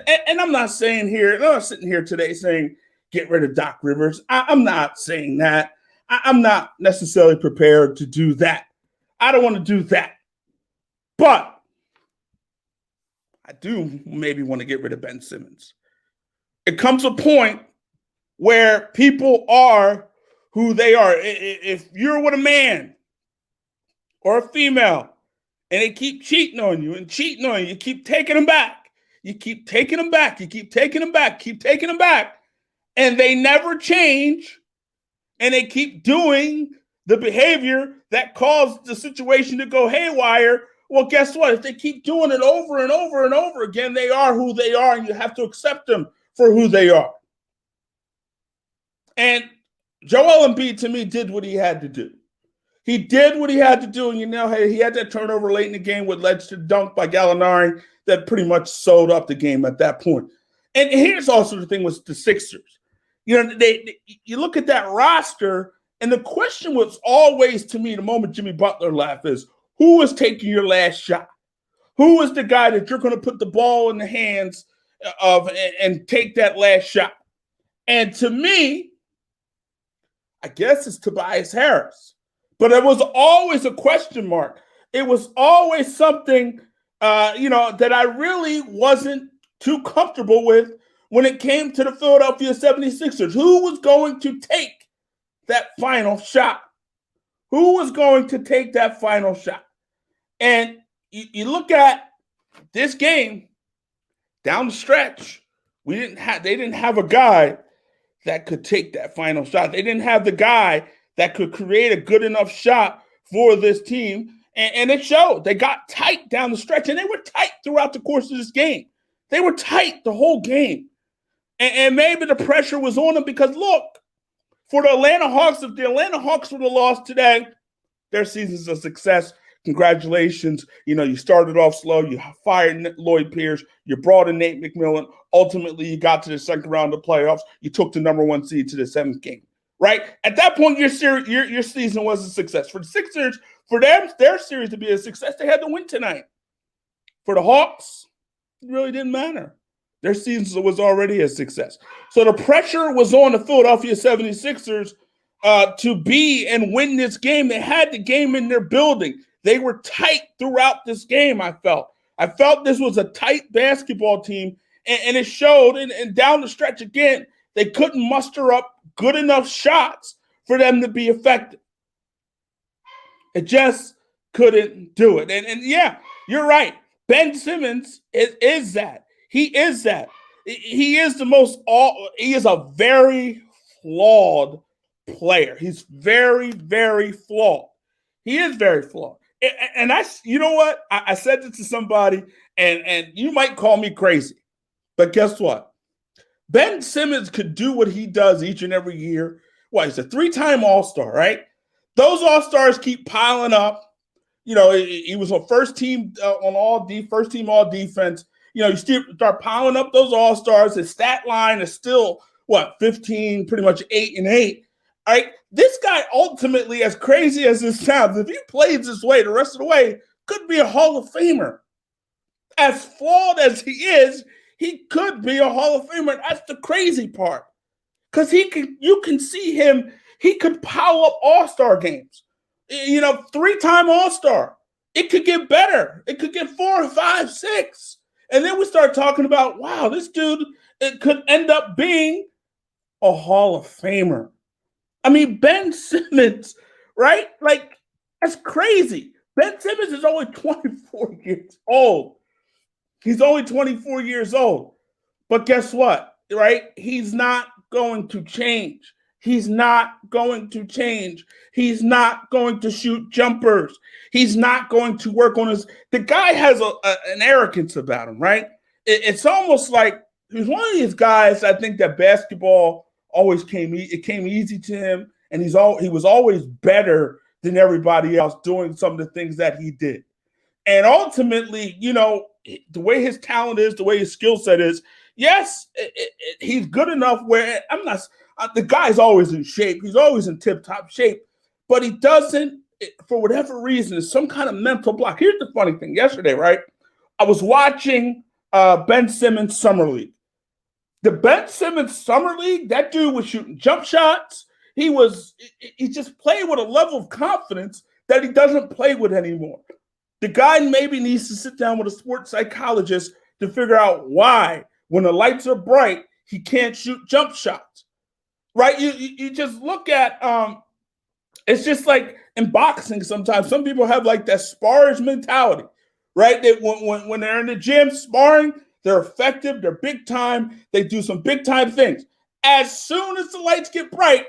And I'm not saying here, I'm not sitting here today saying get rid of Doc Rivers. I'm not saying that. I'm not necessarily prepared to do that. I don't want to do that. But I do maybe want to get rid of Ben Simmons. It comes a point where people are who they are. If you're with a man or a female and they keep cheating on you and cheating on you, you keep taking them back. You keep taking them back. You keep taking them back. Keep taking them back. And they never change. And they keep doing the behavior that caused the situation to go haywire. Well, guess what? If they keep doing it over and over and over again, they are who they are, and you have to accept them for who they are. And Joel Embiid, to me, did what he had to do. He did what he had to do, and he had that turnover late in the game, which led to dunk by Gallinari that pretty much sewed up the game at that point. And here's also the thing with the Sixers. You look at that roster, and the question was always, to me, the moment Jimmy Butler left, is who is taking your last shot? Who is the guy that you're going to put the ball in the hands of and take that last shot? And to me, I guess it's Tobias Harris. But it was always a question mark. It was always something, that I really wasn't too comfortable with when it came to the Philadelphia 76ers. Who was going to take that final shot? Who was going to take that final shot? And you look at this game down the stretch, they didn't have a guy that could take that final shot. They didn't have the guy that could create a good enough shot for this team. And it showed. They got tight down the stretch, and they were tight throughout the course of this game. They were tight the whole game. And maybe the pressure was on them because, look, for the Atlanta Hawks, if the Atlanta Hawks would have lost today, their season's a success. Congratulations. You started off slow. You fired Lloyd Pierce. You brought in Nate McMillan. Ultimately, you got to the second round of the playoffs. You took the number one seed to the seventh game. Right? At that point, your season was a success. For the Sixers, for them, their series to be a success, they had to win tonight. For the Hawks, it really didn't matter. Their season was already a success. So the pressure was on the Philadelphia 76ers to be and win this game. They had the game in their building. They were tight throughout this game, I felt. I felt this was a tight basketball team, and it showed. And down the stretch again, they couldn't muster up good enough shots for them to be effective. It just couldn't do it. And yeah, you're right. Ben Simmons is that. He is that. He is he is a very flawed player. He's very, very flawed. He is very flawed. And you know what? I said this to somebody, and you might call me crazy, but guess what? Ben Simmons could do what he does each and every year. Well, he's a 3-time All-Star, right? Those All-Stars keep piling up. He was on first team first team all defense. You start piling up those All-Stars. His stat line is still 15, pretty much 8-8. All right, this guy ultimately, as crazy as this sounds, if he plays this way the rest of the way, could be a Hall of Famer. As flawed as he is, he could be a Hall of Famer. That's the crazy part. Because you can see him, he could pile up All-Star games. 3-time All-Star. It could get better. It could get 4, 5, 6. And then we start talking about, wow, this dude, it could end up being a Hall of Famer. I mean, Ben Simmons, right? Like, that's crazy. Ben Simmons is only 24 years old. He's only 24 years old. But guess what, right? He's not going to change. He's not going to change. He's not going to shoot jumpers. He's not going to work on the guy has an arrogance about him, right? It's almost like he's one of these guys, I think, that basketball always came easy to him, and he was always better than everybody else doing some of the things that he did. And ultimately, the way his talent is, the way his skill set is, yes, he's good enough where the guy's always in shape. He's always in tip-top shape, but he doesn't, for whatever reason, it's some kind of mental block. Here's the funny thing. Yesterday, right, I was watching Ben Simmons Summer League. The Ben Simmons Summer League, that dude was shooting jump shots. He just played with a level of confidence that he doesn't play with anymore. The guy maybe needs to sit down with a sports psychologist to figure out why, when the lights are bright, he can't shoot jump shots. Right? You just look at it's just like in boxing sometimes. Some people have like that sparring mentality, right? That when they're in the gym sparring, they're effective, they're big time, they do some big time things. As soon as the lights get bright,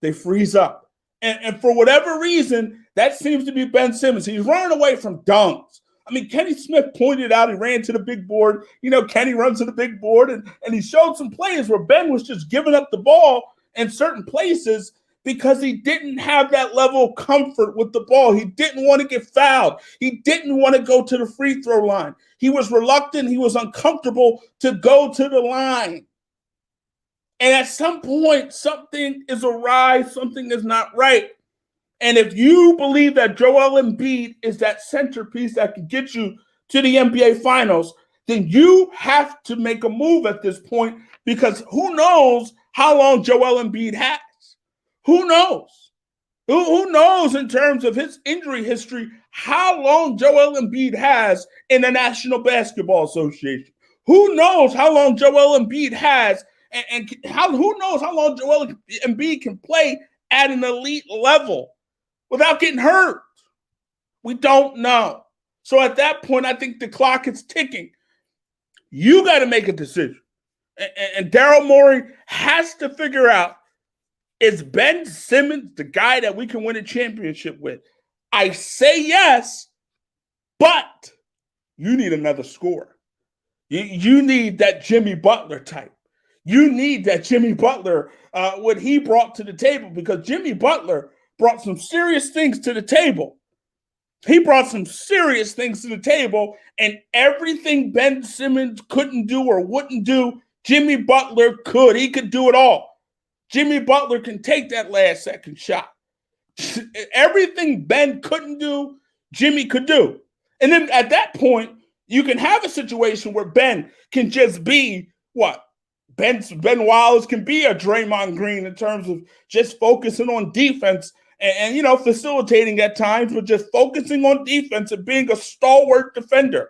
they freeze up. And for whatever reason, that seems to be Ben Simmons. He's running away from dunks. I mean, Kenny Smith pointed out he ran to the big board. You know, Kenny runs to the big board, and he showed some plays where Ben was just giving up the ball in certain places because he didn't have that level of comfort with the ball. He didn't want to get fouled. He didn't want to go to the free throw line. He was reluctant. He was uncomfortable to go to the line. And at some point, something is awry, something is not right. And if you believe that Joel Embiid is that centerpiece that can get you to the NBA Finals, then you have to make a move at this point, because who knows how long Joel Embiid has? Who knows? Who knows in terms of his injury history how long Joel Embiid has in the National Basketball Association? Who knows how long Joel Embiid has who knows how long Joel Embiid can play at an elite level without getting hurt? We don't know. So at that point, I think the clock is ticking. You got to make a decision. And Daryl Morey has to figure out, is Ben Simmons the guy that we can win a championship with? I say yes, but you need another scorer. You need that Jimmy Butler type. You need that Jimmy Butler, what he brought to the table, because Jimmy Butler brought some serious things to the table. He brought some serious things to the table, and everything Ben Simmons couldn't do or wouldn't do, Jimmy Butler could. He could do it all. Jimmy Butler can take that last second shot. Everything Ben couldn't do, Jimmy could do. And then at that point, you can have a situation where Ben can just be what? Ben Wallace can be a Draymond Green in terms of just focusing on defense and you know, facilitating at times, but just focusing on defense and being a stalwart defender.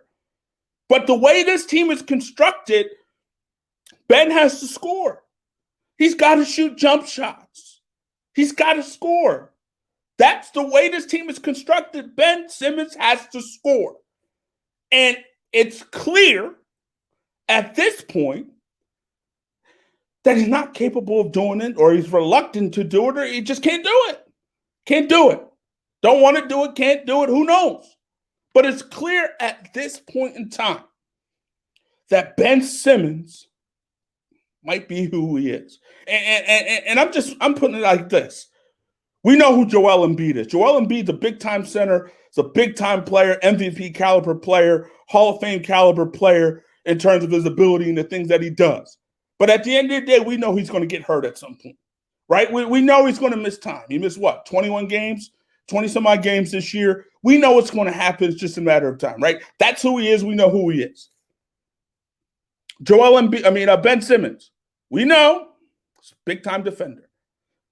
But the way this team is constructed, Ben has to score. He's got to shoot jump shots. He's got to score. That's the way this team is constructed. Ben Simmons has to score. And it's clear at this point that he's not capable of doing it, or he's reluctant to do it, or he just can't do it. Can't do it. Don't want to do it, can't do it, who knows? But it's clear at this point in time that Ben Simmons might be who he is. And I'm putting it like this. We know who Joel Embiid is. Joel Embiid's a big-time center. He's a big-time player, MVP caliber player, Hall of Fame caliber player in terms of his ability and the things that he does. But at the end of the day, we know he's going to get hurt at some point, right? We know he's going to miss time. He missed what, 21 games, 20-some-odd games this year. We know what's going to happen. It's just a matter of time, right? That's who he is. We know who he is. Ben Simmons, we know he's a big-time defender.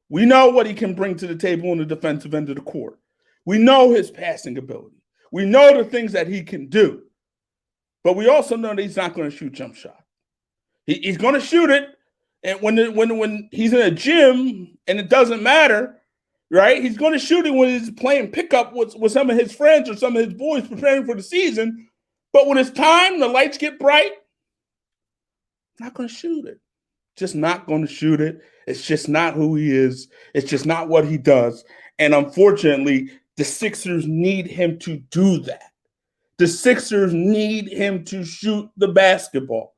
We know what he can bring to the table on the defensive end of the court. We know his passing ability. We know the things that he can do. But we also know that he's not going to shoot jump shots. He's going to shoot it, and when he's in a gym and it doesn't matter, right? He's going to shoot it when he's playing pickup with some of his friends or some of his boys preparing for the season. But when it's time, the lights get bright, not going to shoot it. Just not going to shoot it. It's just not who he is. It's just not what he does. And unfortunately, the Sixers need him to do that. The Sixers need him to shoot the basketball.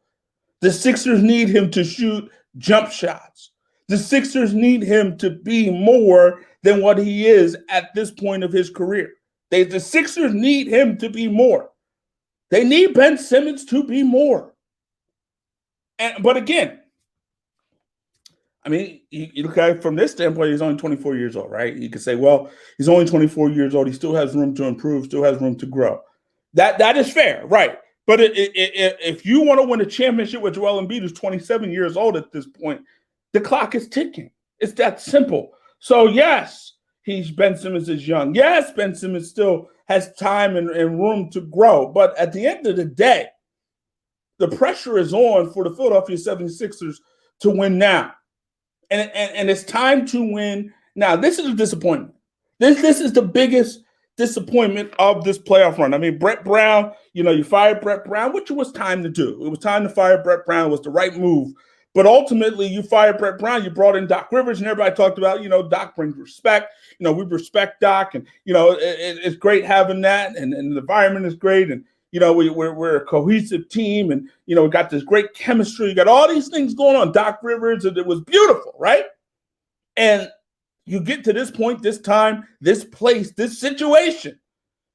The Sixers need him to shoot jump shots. The Sixers need him to be more than what he is at this point of his career. The Sixers need him to be more. They need Ben Simmons to be more. But again, I mean, you look at it from this standpoint, he's only 24 years old, right? You could say, well, he's only 24 years old. He still has room to improve, still has room to grow. That is fair, right? But if you want to win a championship with Joel Embiid, who's 27 years old at this point, the clock is ticking. It's that simple. So, yes, Ben Simmons is young. Yes, Ben Simmons still has time and room to grow. But at the end of the day, the pressure is on for the Philadelphia 76ers to win now. And it's time to win now. This is a disappointment. This is the biggest disappointment of this playoff run. I mean, Brett Brown, you fired Brett Brown, which it was time to do. It was time to fire Brett Brown. It was the right move. But ultimately, you fired Brett Brown. You brought in Doc Rivers, and everybody talked about, Doc brings respect. We respect Doc, and, it's great having that, and the environment is great, and, we're a cohesive team, and, we got this great chemistry. You got all these things going on. Doc Rivers, and it was beautiful, right? And you get to this point, this time, this place, this situation,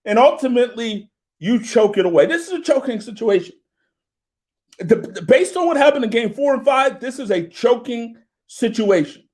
and ultimately you choke it away. This is a choking situation. Based on what happened in game 4 and 5, this is a choking situation.